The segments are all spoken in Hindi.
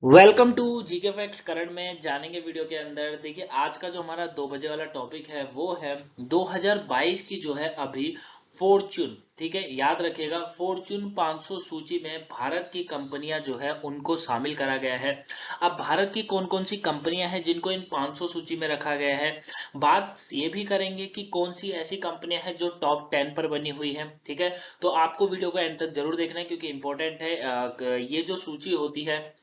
Welcome to GK facts. Current में जानेंगे वीडियो के अंदर। देखिए, आज का जो हमारा 2 बजे वाला टॉपिक है वो है 2022 की जो है अभी फॉर्च्यून। ठीक है, याद रखिएगा, फॉर्च्यून 500 सूची में भारत की कंपनियां जो है उनको शामिल करा गया है। अब भारत की कौन कौन सी कंपनियां हैं जिनको इन 500 सूची में रखा गया है, बात ये भी करेंगे कि कौन सी ऐसी कंपनियां हैं जो टॉप 10 पर बनी हुई है। ठीक है, तो आपको वीडियो को एंड तक जरूर देखना है क्योंकि इंपॉर्टेंट है। ये जो सूची होती है,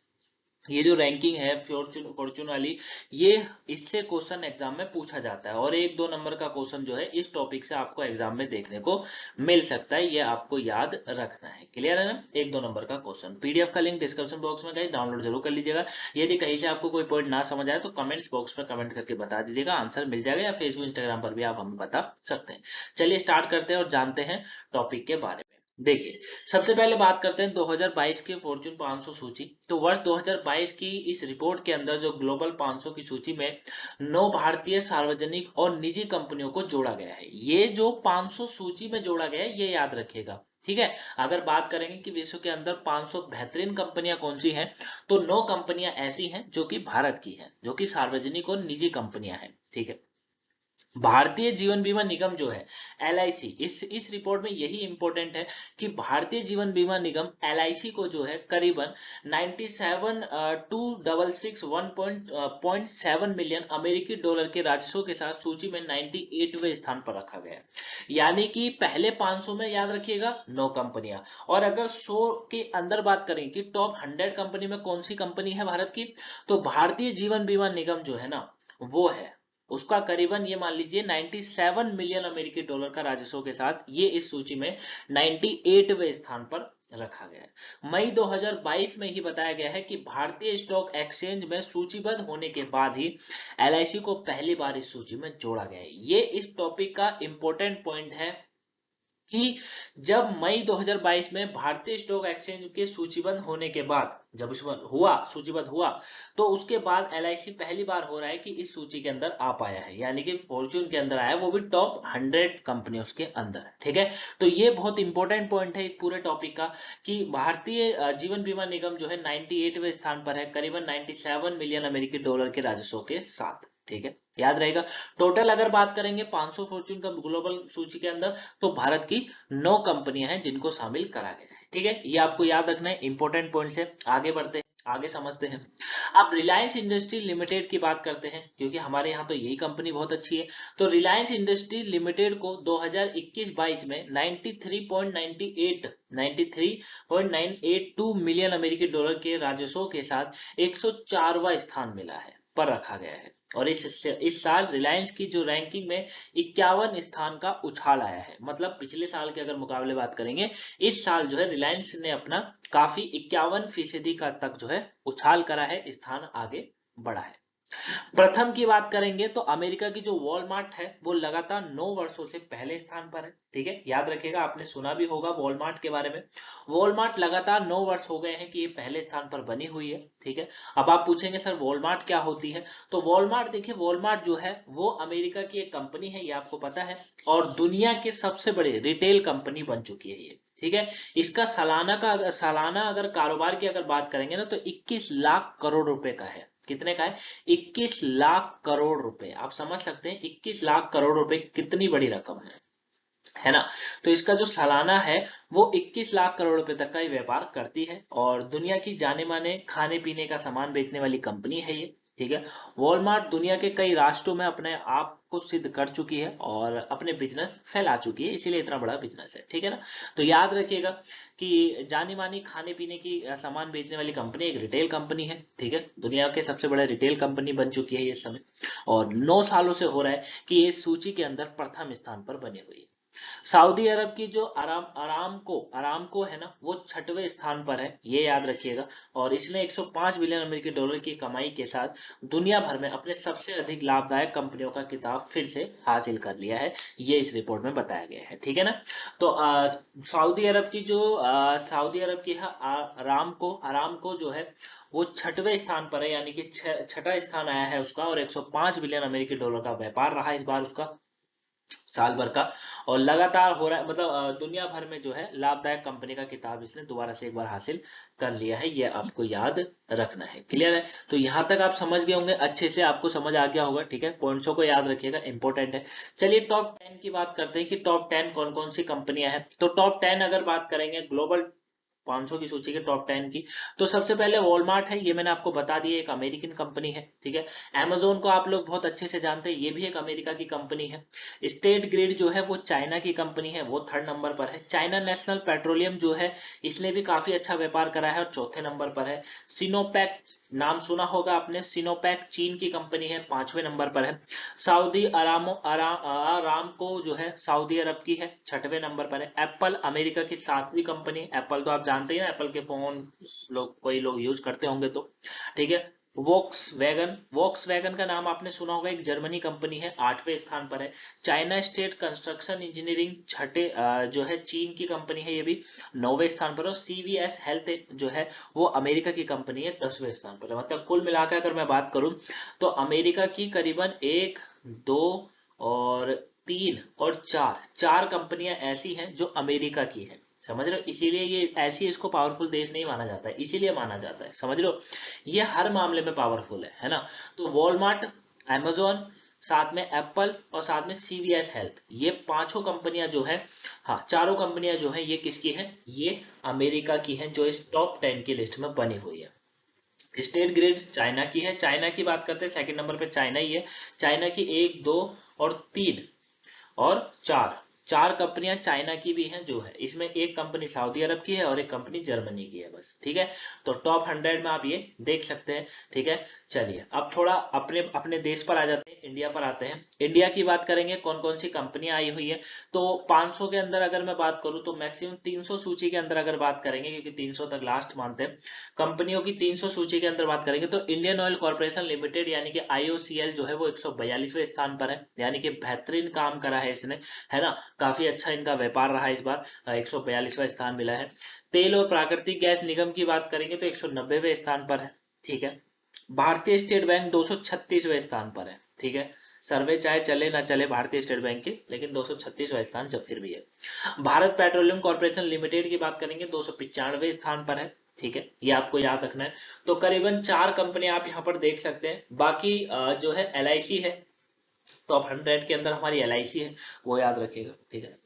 ये जो रैंकिंग है फॉर्चून फॉर्चून वाली, ये इससे क्वेश्चन एग्जाम में पूछा जाता है और 1-2 नंबर का क्वेश्चन जो है इस टॉपिक से आपको एग्जाम में देखने को मिल सकता है। ये आपको याद रखना है। क्लियर है ना? 1-2 नंबर का क्वेश्चन। पीडीएफ का लिंक डिस्क्रिप्शन बॉक्स में गाइस डाउनलोड जरूर कर लीजिएगा। यदि कहीं से आपको कोई पॉइंट ना समझ आए तो कमेंट्स बॉक्स में कमेंट करके बता दीजिएगा, आंसर मिल जाएगा, या फेसबुक इंस्टाग्राम पर भी आप हमें बता सकते हैं। चलिए स्टार्ट करते हैं और जानते हैं टॉपिक के बारे में। देखिए, सबसे पहले बात करते हैं 2022 के फॉर्च्यून 500 सूची। तो वर्ष 2022 की इस रिपोर्ट के अंदर जो ग्लोबल 500 की सूची में 9 भारतीय सार्वजनिक और निजी कंपनियों को जोड़ा गया है। ये जो 500 सूची में जोड़ा गया है ये याद रखिएगा। ठीक है, अगर बात करेंगे कि विश्व के अंदर 500 बेहतरीन कंपनियां कौन सी हैं, तो 9 कंपनियां ऐसी हैं जो कि भारत की हैं, जो कि सार्वजनिक और निजी कंपनियां हैं। ठीक है, भारतीय जीवन बीमा निगम जो है एलआईसी, इस रिपोर्ट में यही इंपॉर्टेंट है कि भारतीय जीवन बीमा निगम एलआईसी को जो है करीबन 97 टू 661.7 मिलियन अमेरिकी डॉलर के राजस्व के साथ सूची में 98वें स्थान पर रखा गया है। यानी कि पहले 500 में याद रखिएगा 9 कंपनियां, और अगर 100 के अंदर बात करें कि टॉप 100 कंपनी में कौन सी कंपनी है भारत की, तो भारतीय जीवन बीमा निगम जो है ना, वो है। उसका करीबन ये मान लीजिए 97 मिलियन अमेरिकी डॉलर का राजस्व के साथ ये इस सूची में 98वें स्थान पर रखा गया है। मई 2022 में ही बताया गया है कि भारतीय स्टॉक एक्सचेंज में सूचीबद्ध होने के बाद ही एलआईसी को पहली बार इस सूची में जोड़ा गया है। ये इस टॉपिक का इंपॉर्टेंट पॉइंट है कि जब मई 2022 में भारतीय स्टॉक एक्सचेंज के सूचीबद्ध होने के बाद, जब सूचीबद्ध हुआ, तो उसके बाद एलआईसी पहली बार हो रहा है कि इस सूची के अंदर आ पाया है, यानी कि फॉर्च्यून के अंदर आया, वो भी टॉप 100 कंपनियों के अंदर। ठीक है, तो ये बहुत इंपॉर्टेंट पॉइंट है इस पूरे टॉपिक का कि भारतीय जीवन बीमा निगम जो है 98वें स्थान पर है, करीबन 97 मिलियन अमेरिकी डॉलर के राजस्व के साथ। ठीक है, याद रहेगा। टोटल अगर बात करेंगे 500 फॉर्च्यून का ग्लोबल सूची के अंदर, तो भारत की 9 कंपनियां हैं जिनको शामिल करा गया है। ठीक है, ये आपको याद रखना है, इंपॉर्टेंट पॉइंट्स है। आगे बढ़ते हैं, आगे समझते हैं। अब रिलायंस इंडस्ट्री लिमिटेड की बात करते हैं क्योंकि हमारे यहाँ तो यही कंपनी बहुत अच्छी है। तो रिलायंस इंडस्ट्री लिमिटेड को 2021-22 में 93.92 मिलियन अमेरिकी डॉलर के राजस्व के साथ 104वां स्थान मिला है, पर रखा गया है। और इस साल रिलायंस की जो रैंकिंग में 51 स्थान का उछाल आया है। मतलब पिछले साल के अगर मुकाबले बात करेंगे, इस साल जो है रिलायंस ने अपना काफी 51% का तक जो है उछाल करा है, स्थान आगे बढ़ा है। प्रथम की बात करेंगे तो अमेरिका की जो वॉलमार्ट है वो लगातार 9 वर्षों से पहले स्थान पर है। ठीक है, याद रखिएगा, आपने सुना भी होगा वॉलमार्ट के बारे में। वॉलमार्ट लगातार 9 वर्ष हो गए हैं कि ये पहले स्थान पर बनी हुई है। ठीक है, अब आप पूछेंगे सर वॉलमार्ट क्या होती है, तो वॉलमार्ट, देखिए, वॉलमार्ट जो है वो अमेरिका की एक कंपनी है, ये आपको पता है, और दुनिया की सबसे बड़ी रिटेल कंपनी बन चुकी है ये। ठीक है, इसका सालाना अगर कारोबार की अगर बात करेंगे ना, तो 21 लाख करोड़ रुपए का है। कितने का है? 21 लाख करोड़ रुपए। आप समझ सकते हैं 21 लाख करोड़ रुपए कितनी बड़ी रकम है ना? तो इसका जो सालाना है वो 21 लाख करोड़ रुपए तक का ये व्यापार करती है, और दुनिया की जाने माने खाने पीने का सामान बेचने वाली कंपनी है ये। ठीक है, वॉलमार्ट दुनिया के कई राष्ट्रों में अपने आप को सिद्ध कर चुकी है और अपने बिजनेस फैला चुकी है, इसीलिए इतना बड़ा बिजनेस है। ठीक है ना? तो याद रखिएगा कि जानी मानी खाने पीने की सामान बेचने वाली कंपनी एक रिटेल कंपनी है। ठीक है, दुनिया के सबसे बड़े रिटेल कंपनी बन चुकी है ये इस समय, और 9 सालों से हो रहा है कि ये सूची के अंदर प्रथम स्थान पर बनी हुई है। सऊदी अरब की जो अरामको है ना, वो 6वें स्थान पर है, ये याद रखिएगा। और इसने 105 बिलियन अमेरिकी डॉलर की कमाई के साथ दुनिया भर में अपने सबसे अधिक लाभदायक कंपनियों का खिताब फिर से हासिल कर लिया है, ये इस रिपोर्ट में बताया गया है। ठीक है ना? तो सऊदी अरब की है अरामको अरामको जो है वो 6वें स्थान पर है, यानी कि छठा स्थान आया है उसका, और 105 बिलियन अमेरिकी डॉलर का व्यापार रहा इस बार उसका। साल भर का, और लगातार हो रहा है, मतलब दुनिया भर में जो है लाभदायक कंपनी का खिताब इसने दोबारा से एक बार हासिल कर लिया है, ये आपको याद रखना है। क्लियर है? तो यहाँ तक आप समझ गए होंगे, अच्छे से आपको समझ आ गया होगा। ठीक है, पॉइंट्सों को याद रखिएगा, इंपॉर्टेंट है। चलिए टॉप 10 की बात करते हैं कि टॉप 10 कौन कौन सी कंपनियां हैं। तो टॉप 10 अगर बात करेंगे ग्लोबल 500 की सूची के टॉप 10 की, तो सबसे पहले वॉलमार्ट है, ये मैंने आपको बता दिया, एक अमेरिकन कंपनी है। ठीक है, अमेजोन को आप लोग बहुत अच्छे से जानते हैं, ये भी एक अमेरिका की कंपनी है। स्टेट ग्रिड जो है वो चाइना की कंपनी है, वो 3rd नंबर पर है। चाइना नेशनल पेट्रोलियम जो है, इसने भी काफी अच्छा व्यापार करा है और 4थे नंबर पर है। सिनोपैक नाम सुना होगा आपने, सिनोपैक चीन की कंपनी है, 5वें नंबर पर है। सऊदी अरामको जो है सऊदी अरब की है, 6वें नंबर पर है। एप्पल अमेरिका की 7वीं कंपनी है। एप्पल तो आप जानते हैं, एप्पल के फोन लोग कोई लोग यूज करते होंगे तो। ठीक है, वॉक्स वैगन का नाम आपने सुना होगा, एक जर्मनी कंपनी है, 8वें स्थान पर है। चाइना स्टेट कंस्ट्रक्शन इंजीनियरिंग जो है चीन की कंपनी है, ये भी 9वें स्थान पर है। और सीवीएस हेल्थ जो है वो अमेरिका की कंपनी है, 10वें स्थान पर है। मतलब कुल मिलाकर अगर मैं बात करूं तो अमेरिका की करीबन 1, 2 और 3 और 4 कंपनियां ऐसी हैं जो अमेरिका की है। समझ रहे हो? इसीलिए ये ऐसी, इसको पावरफुल देश नहीं माना जाता है, इसीलिए माना जाता है। समझ रहे हो? ये हर मामले में पावरफुल है ना? तो वॉलमार्ट, amazon, साथ में एप्पल और साथ में सीवीएस हेल्थ, ये पांचों कंपनियां जो है, हाँ चारों कंपनियां जो है, ये किसकी हैं? ये अमेरिका की हैं, जो इस टॉप 10 की लिस्ट में बनी हुई है। स्टेट ग्रिड चाइना की है। चाइना की बात करते हैं, सेकंड नंबर पे चाइना ही है। चाइना की 1, 2 और 3 और 4 कंपनियां चाइना की भी हैं जो है, इसमें एक कंपनी सऊदी अरब की है और एक कंपनी जर्मनी की है बस। ठीक है, तो टॉप 100 में आप ये देख सकते हैं। ठीक है, चलिए अब थोड़ा अपने अपने देश पर आ जाते हैं, इंडिया पर आते हैं। इंडिया की बात करेंगे, कौन कौन सी कंपनियां आई हुई है। तो 500 के अंदर अगर मैं बात करूं तो मैक्सिमम 300 सूची के अंदर अगर बात करेंगे, क्योंकि 300 तक लास्ट मानते हैं कंपनियों की, 300 सूची के अंदर बात करेंगे तो इंडियन ऑयल कॉर्पोरेशन लिमिटेड यानी कि आईओसीएल जो है वो 142वें स्थान पर है, यानी कि बेहतरीन काम करा है इसने, है ना? काफी अच्छा इनका व्यापार रहा इस बार, 142वां स्थान मिला है। तेल और प्राकृतिक गैस निगम की बात करेंगे तो 190वें स्थान पर है। ठीक है, भारतीय स्टेट बैंक 236वें स्थान पर है। ठीक है, सर्वे चाहे चले ना चले भारतीय स्टेट बैंक की, लेकिन 236वां स्थान जब फिर भी है। भारत पेट्रोलियम कॉर्पोरेशन लिमिटेड की बात करेंगे, 295वें स्थान पर है। ठीक है, ये आपको याद रखना है। तो करीबन 4 कंपनी आप यहाँ पर देख सकते हैं। बाकी जो है एलआईसी है, टॉप 100 के अंदर हमारी एलआईसी है, वो याद रखिएगा। ठीक है,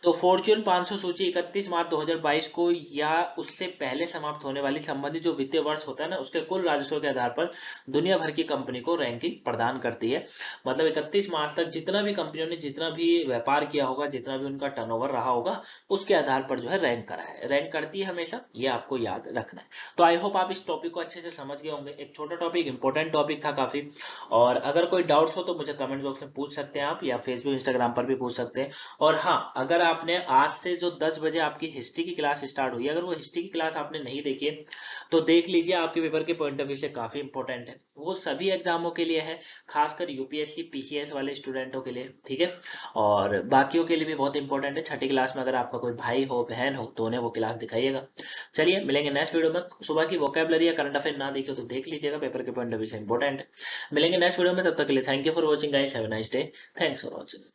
तो फॉर्च्यून 500 सूची 31 मार्च 2022 को या उससे पहले समाप्त होने वाली संबंधित जो वित्तीय वर्ष होता है ना, उसके कुल राजस्व के आधार पर दुनिया भर की कंपनी को रैंकिंग प्रदान करती है। मतलब 31 मार्च तक जितना भी कंपनियों ने जितना भी व्यापार किया होगा, जितना भी उनका टर्नओवर रहा होगा, उसके आधार पर जो है रैंक करा है, रैंक करती है हमेशा, ये आपको याद रखना है। तो आई होप आप इस टॉपिक को अच्छे से समझ गए होंगे। एक छोटा टॉपिक, इंपॉर्टेंट टॉपिक था काफी। और अगर कोई डाउट्स हो तो मुझे कमेंट बॉक्स में पूछ सकते हैं आप, या फेसबुक इंस्टाग्राम पर भी पूछ सकते हैं। और हाँ, अगर आपने आज से जो 10 बजे आपकी हिस्ट्री की क्लास स्टार्ट हुई है, अगर वो हिस्ट्री की क्लास आपने नहीं देखी है तो देख लीजिए, आपके पेपर के पॉइंट ऑफ व्यू से काफी इंपॉर्टेंट है। वो सभी एग्जामों के लिए है, खासकर यूपीएससी पीसीएस वाले स्टूडेंटों के लिए। ठीक है, और बाकियों के लिए भी बहुत इंपॉर्टेंट है। छठी क्लास में अगर आपका कोई भाई हो, बहन हो, तो उन्हें वो क्लास दिखाइएगा। चलिए मिलेंगे नेक्स्ट वीडियो में। सुबह की वोकेबलरी या करंट अफेयर ना देखिए तो देख लीजिएगा, पेपर के पॉइंट ऑफ व्यू से इंपॉर्टेंट है। मिलेंगे नेक्स्ट वीडियो में, तब तक के लिए thank you for watching guys, have a nice day, thanks for watching.